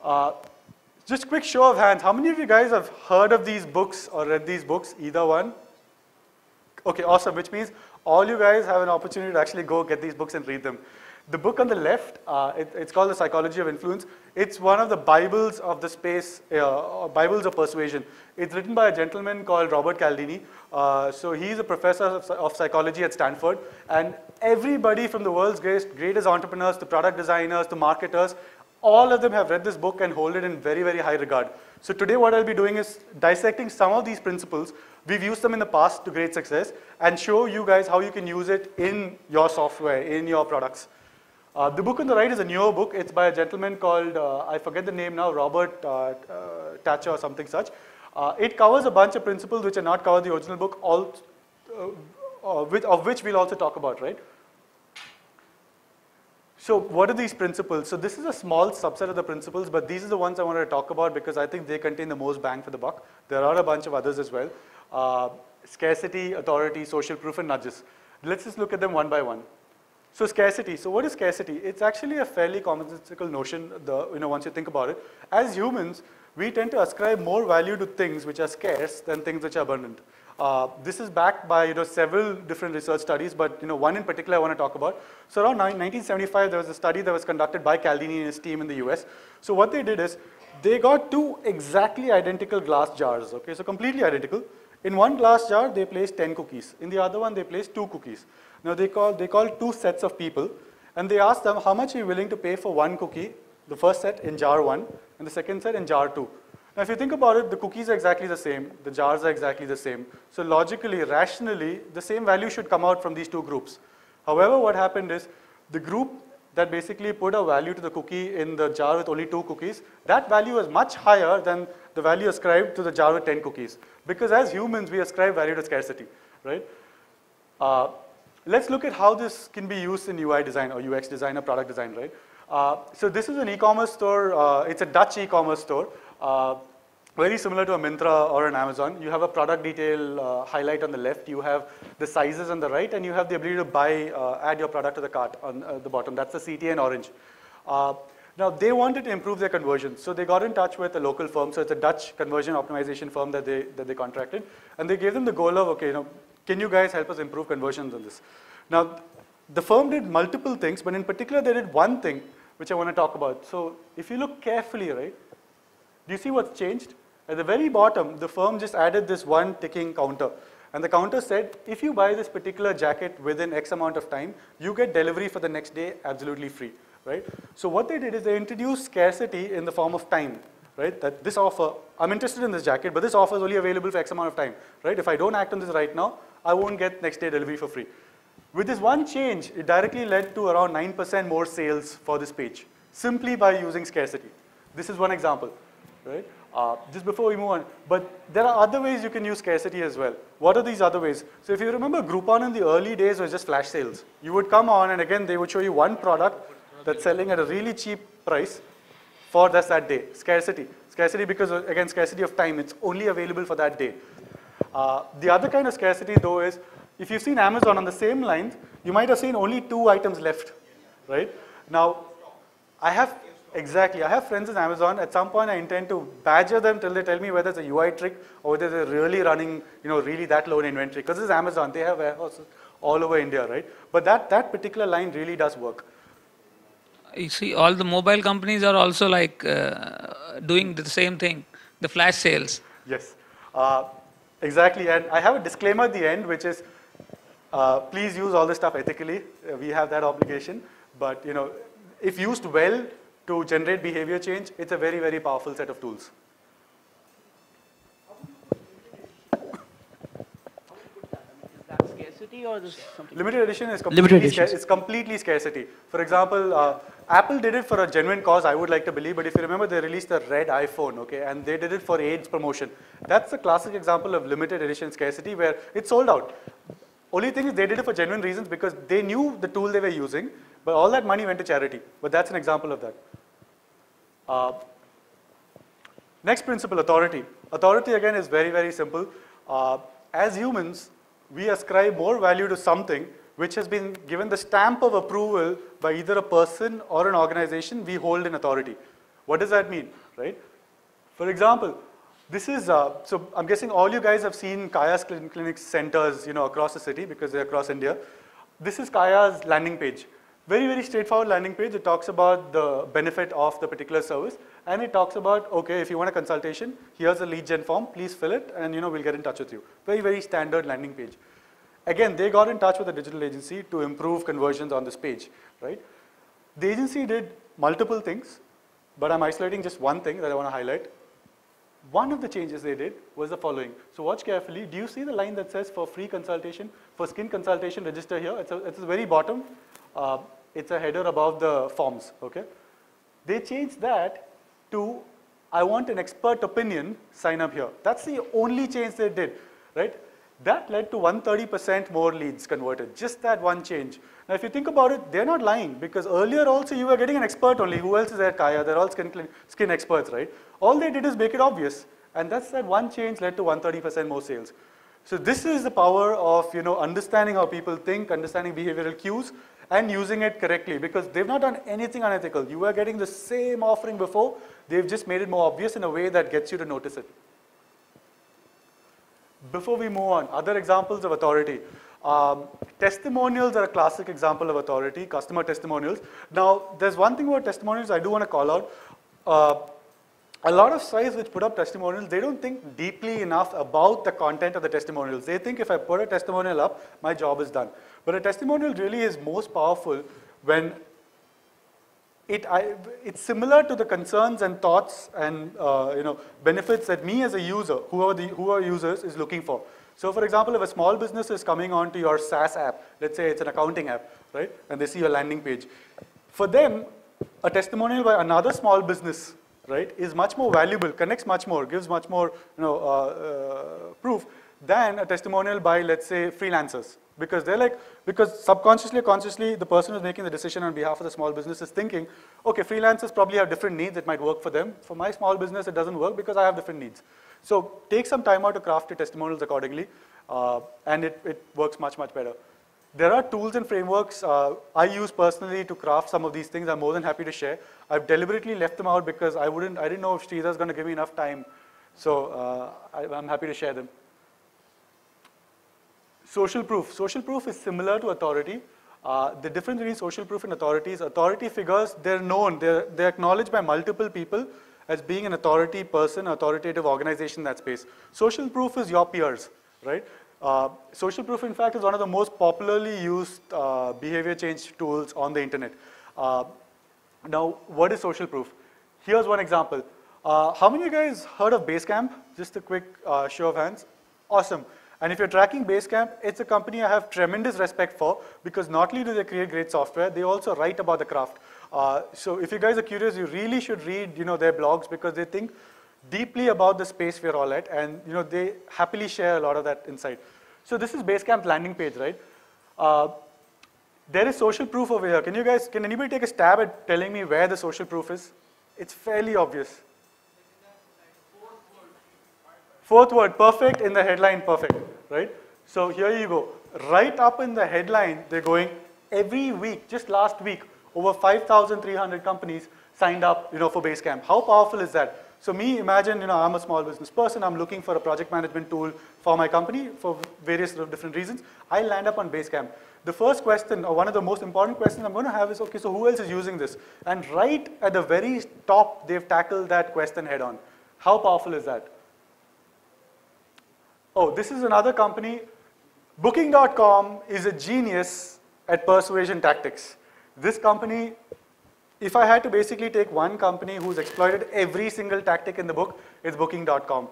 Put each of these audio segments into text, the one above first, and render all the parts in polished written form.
Uh, just quick show of hands. How many of you guys have heard of these books or read these books? Either one? Okay, awesome, which means all you guys have an opportunity to actually go get these books and read them. The book on the left, it's called The Psychology of Influence. It's one of the Bibles of the space, Bibles of persuasion. It's written by a gentleman called Robert Cialdini. So he's a professor of psychology at Stanford. And everybody from the world's greatest entrepreneurs to product designers to marketers, all of them have read this book and hold it in very, very high regard. So today what I'll be doing is dissecting some of these principles. We've used them in the past to great success and show you guys how you can use it in your software, in your products. The book on the right is a newer book. It's by a gentleman called, I forget the name now, Robert Thatcher or something such. It covers a bunch of principles which are not covered in the original book, of which we'll also talk about, right? So what are these principles? So this is a small subset of the principles, but these are the ones I wanted to talk about because I think they contain the most bang for the buck. There are a bunch of others as well. Scarcity, authority, social proof, and nudges. Let's just look at them one by one. So scarcity. So what is scarcity? It's actually a fairly commonsensical notion, once you think about it. As humans, we tend to ascribe more value to things which are scarce than things which are abundant. This is backed by several different research studies, but one in particular I want to talk about. So around 1975, there was a study that was conducted by Cialdini and his team in the US. So what they did is they got two exactly identical glass jars, okay, so completely identical. In one glass jar, they placed 10 cookies. In the other one, they placed 2 cookies. Now they called 2 sets of people, and they asked them how much are you willing to pay for 1 cookie, the first set in jar 1, and the second set in jar 2. Now if you think about it, the cookies are exactly the same, the jars are exactly the same. So logically, rationally, the same value should come out from these 2 groups. However, what happened is the group that basically put a value to the cookie in the jar with only 2 cookies, that value is much higher than the value ascribed to the jar with 10 cookies. Because as humans, we ascribe value to scarcity, right? Let's look at how this can be used in UI design or UX design or product design, right? So this is an e-commerce store. It's a Dutch e-commerce store. Very similar to a Myntra or an Amazon. You have a product detail highlight on the left. You have the sizes on the right, and you have the ability to buy, add your product to the cart on the bottom. That's the CTA in orange. Now, they wanted to improve their conversion, so they got in touch with a local firm. So it's a Dutch conversion optimization firm that they contracted, and they gave them the goal of, okay, can you guys help us improve conversions on this? Now, the firm did multiple things, but in particular, they did one thing which I want to talk about. So if you look carefully, right, do you see what's changed? At the very bottom, the firm just added this one ticking counter. And the counter said, if you buy this particular jacket within X amount of time, you get delivery for the next day absolutely free, right? So what they did is they introduced scarcity in the form of time, right? That this offer, I'm interested in this jacket, but this offer is only available for X amount of time, right? If I don't act on this right now, I won't get next day delivery for free. With this one change, it directly led to around 9% more sales for this page, simply by using scarcity. This is one example, right? Just before we move on, but there are other ways you can use scarcity as well. What are these other ways? So if you remember, Groupon in the early days was just flash sales. You would come on, and again, they would show you one product that's selling at a really cheap price for just that day. Scarcity. Scarcity because, again, scarcity of time. It's only available for that day. The other kind of scarcity, though, is if you've seen Amazon on the same lines, you might have seen only 2 items left, right? Now, I have friends in Amazon. At some point, I intend to badger them till they tell me whether it's a UI trick or whether they're really running, really that low in inventory. Because this is Amazon. They have warehouses all over India, right? But that particular line really does work. You see, all the mobile companies are also like doing the same thing, the flash sales. Yes, exactly. And I have a disclaimer at the end, which is, please use all this stuff ethically. We have that obligation. But if used well to generate behavior change, it's a very, very powerful set of tools. Scarcity or this something? Limited edition is completely scarcity. For example, Apple did it for a genuine cause, I would like to believe, but if you remember, they released the red iPhone, okay, and they did it for AIDS promotion. That's a classic example of limited edition scarcity where it sold out. Only thing is they did it for genuine reasons because they knew the tool they were using, but all that money went to charity. But that's an example of that. Next principle, authority. Authority, again, is very, very simple. As humans, we ascribe more value to something which has been given the stamp of approval by either a person or an organization we hold in authority. What does that mean, right? For example, this is, so I'm guessing all you guys have seen Kaya's clinic centers, across the city because they're across India. This is Kaya's landing page. Very, very straightforward landing page. It talks about the benefit of the particular service, and it talks about, okay, if you want a consultation, here's a lead gen form, please fill it, and we'll get in touch with you. Very, very standard landing page. Again, they got in touch with a digital agency to improve conversions on this page, right? The agency did multiple things, but I'm isolating just one thing that I want to highlight. One of the changes they did was the following. So watch carefully. Do you see the line that says for free consultation, for skin consultation, register here? It's at the very bottom. It's a header above the forms, okay? They changed that to, I want an expert opinion, sign up here. That's the only change they did, right? That led to 130% more leads converted, just that one change. Now, if you think about it, they're not lying, because earlier also you were getting an expert only. Who else is at Kaya? They're all skin experts, right? All they did is make it obvious, and that's that one change led to 130% more sales. So this is the power of understanding how people think, understanding behavioral cues, and using it correctly, because they've not done anything unethical. You were getting the same offering before, they've just made it more obvious in a way that gets you to notice it. Before we move on, other examples of authority. Testimonials are a classic example of authority, customer testimonials. Now, there's one thing about testimonials I do want to call out. A lot of sites which put up testimonials, they don't think deeply enough about the content of the testimonials. They think if I put a testimonial up, my job is done. But a testimonial really is most powerful when it's similar to the concerns and thoughts and benefits that me as a user, who are users, is looking for. So for example, if a small business is coming onto your SaaS app, let's say it's an accounting app, right? And they see your landing page. For them, a testimonial by another small business, right, is much more valuable, connects much more, gives much more proof than a testimonial by, let's say, freelancers. Because because subconsciously or consciously, the person who's making the decision on behalf of the small business is thinking, okay, freelancers probably have different needs, it might work for them. For my small business, it doesn't work because I have different needs. So take some time out to craft your testimonials accordingly, and it works much, much better. There are tools and frameworks I use personally to craft some of these things. I'm more than happy to share. I've deliberately left them out because I didn't know if Sridhar's going to give me enough time. So I'm happy to share them. Social proof. Social proof is similar to authority. The difference between social proof and authority is authority figures, they're known, they're acknowledged by multiple people as being an authority person, authoritative organization in that space. Social proof is your peers, right? Social proof, in fact, is one of the most popularly used behavior change tools on the internet. Now, what is social proof? Here's one example. How many of you guys heard of Basecamp? Just a quick show of hands. Awesome. And if you're tracking Basecamp, it's a company I have tremendous respect for because not only do they create great software, they also write about the craft. So if you guys are curious, you really should read their blogs because they think deeply about the space we're all at, and they happily share a lot of that insight. So this is Basecamp's landing page, right? There is social proof over here. Can anybody take a stab at telling me where the social proof is? It's fairly obvious. Fourth word, perfect, in the headline, perfect, right? So here you go. Right up in the headline, they're going every week, just last week, over 5,300 companies signed up, for Basecamp. How powerful is that? So imagine, I'm a small business person, I'm looking for a project management tool for my company for various different reasons. I land up on Basecamp. The first question, or one of the most important questions I'm going to have is, okay, so who else is using this? And right at the very top, they've tackled that question head on. How powerful is that? Oh, this is another company. Booking.com is a genius at persuasion tactics. This company, if I had to basically take one company who's exploited every single tactic in the book, it's Booking.com.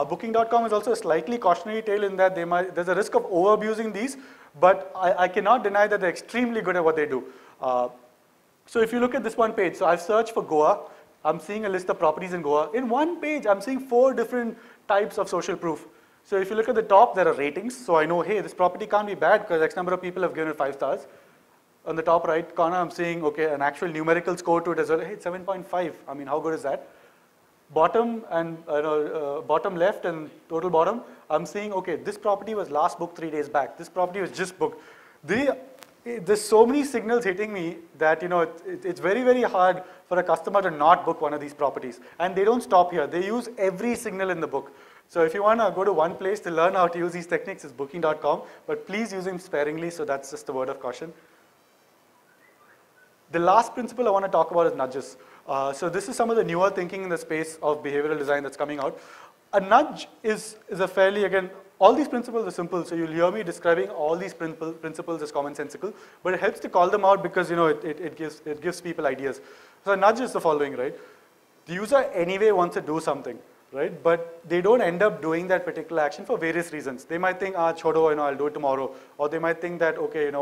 Booking.com is also a slightly cautionary tale in that there's a risk of overabusing these, but I cannot deny that they're extremely good at what they do. So if you look at this one page, so I've searched for Goa. I'm seeing a list of properties in Goa. In one page, I'm seeing 4 different types of social proof. So if you look at the top, there are ratings. So I know, hey, this property can't be bad because X number of people have given it 5 stars. On the top right corner, I'm seeing, okay, an actual numerical score to it as well. Hey, it's 7.5. I mean, how good is that? Bottom and bottom left and total bottom, I'm seeing, okay, this property was last booked 3 days back. This property was just booked. there's so many signals hitting me that, it's very, very hard for a customer to not book one of these properties. And they don't stop here. They use every signal in the book. So if you want to go to one place to learn how to use these techniques, it's booking.com, but please use them sparingly, so that's just a word of caution. The last principle I want to talk about is nudges. So this is some of the newer thinking in the space of behavioral design that's coming out. A nudge is a fairly, again, all these principles are simple, so you'll hear me describing all these principles as commonsensical, but it helps to call them out because, it gives people ideas. So a nudge is the following, right? The user anyway wants to do something, right? But they don't end up doing that particular action for various reasons. They might think, chodo, I'll do it tomorrow. Or they might think that, okay,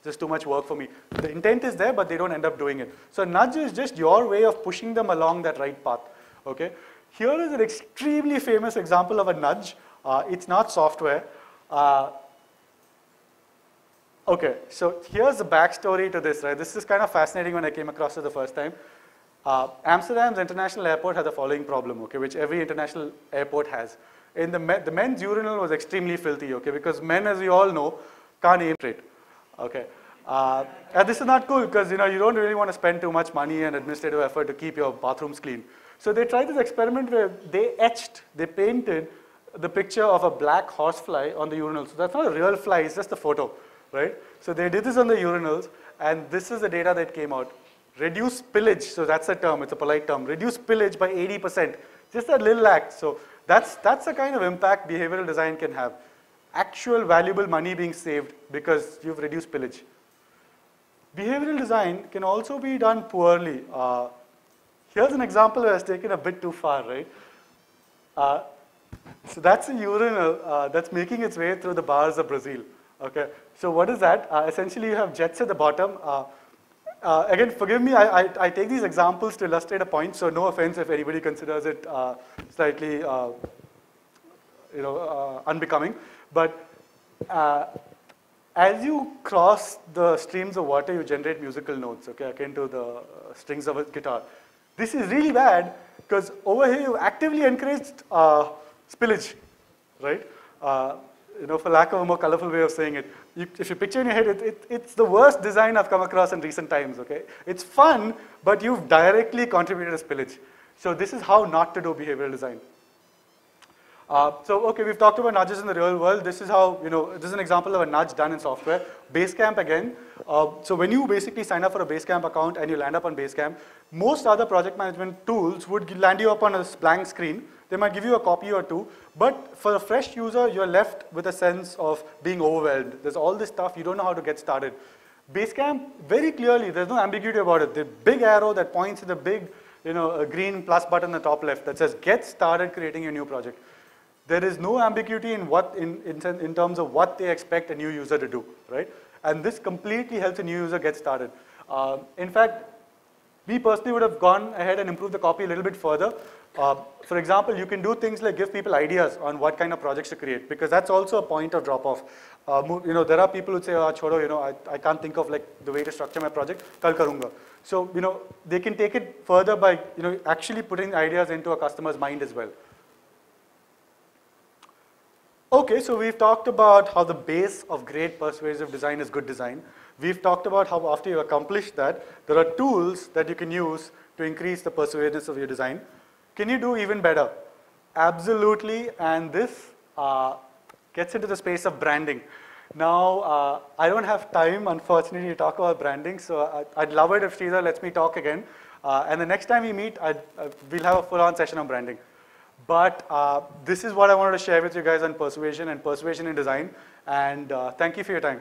just too much work for me. The intent is there, but they don't end up doing it. So a nudge is just your way of pushing them along that right path, okay? Here is an extremely famous example of a nudge. It's not software. Okay, so here's the backstory to this, right? This is kind of fascinating when I came across it the first time. Amsterdam's international airport had the following problem, okay, which every international airport has. In the men's urinal was extremely filthy, okay, because men, as you all know, can't aim straight, okay. And this is not cool because, you don't really want to spend too much money and administrative effort to keep your bathrooms clean. So they tried this experiment where they painted the picture of a black horsefly on the urinal. So that's not a real fly, it's just a photo, right? So they did this on the urinals, and this is the data that came out. Reduce spillage, so that's a term, it's a polite term. Reduce spillage by 80%, just that little act. So that's the kind of impact behavioral design can have. Actual valuable money being saved because you've reduced spillage. Behavioral design can also be done poorly. Here's an example where it's taken a bit too far, right? So that's a urinal that's making its way through the bars of Brazil. Okay, so what is that? Essentially, you have jets at the bottom. Again, forgive me, I take these examples to illustrate a point, so no offense if anybody considers it slightly unbecoming. But as you cross the streams of water, you generate musical notes, okay, akin to the strings of a guitar. This is really bad because over here you actively encouraged spillage, right? For lack of a more colorful way of saying it. If you picture in your head, it's the worst design I've come across in recent times, okay? It's fun, but you've directly contributed to spillage. So this is how not to do behavioral design. So, okay, we've talked about nudges in the real world. This is how, this is an example of a nudge done in software. Basecamp again. So when you basically sign up for a Basecamp account and you land up on Basecamp, most other project management tools would land you up on a blank screen. They might give you a copy or two, but for a fresh user, you're left with a sense of being overwhelmed. There's all this stuff, you don't know how to get started. Basecamp, very clearly, there's no ambiguity about it. The big arrow that points to the big, a green plus button in the top left that says, get started creating a new project. There is no ambiguity in terms of what they expect a new user to do, right? And this completely helps a new user get started. In fact, we personally would have gone ahead and improved the copy a little bit further. For example, you can do things like give people ideas on what kind of projects to create, because that's also a point of drop-off. There are people who say, chodo, I can't think of the way to structure my project, kal karunga. So, they can take it further by, actually putting ideas into a customer's mind as well. Okay, so we've talked about how the base of great persuasive design is good design. We've talked about how after you accomplish that, there are tools that you can use to increase the persuasiveness of your design. Can you do even better? Absolutely, and this gets into the space of branding. Now, I don't have time, unfortunately, to talk about branding, so I'd love it if Sridhar lets me talk again. And the next time we meet, we'll have a full-on session on branding. But this is what I wanted to share with you guys on persuasion and persuasion in design. And thank you for your time.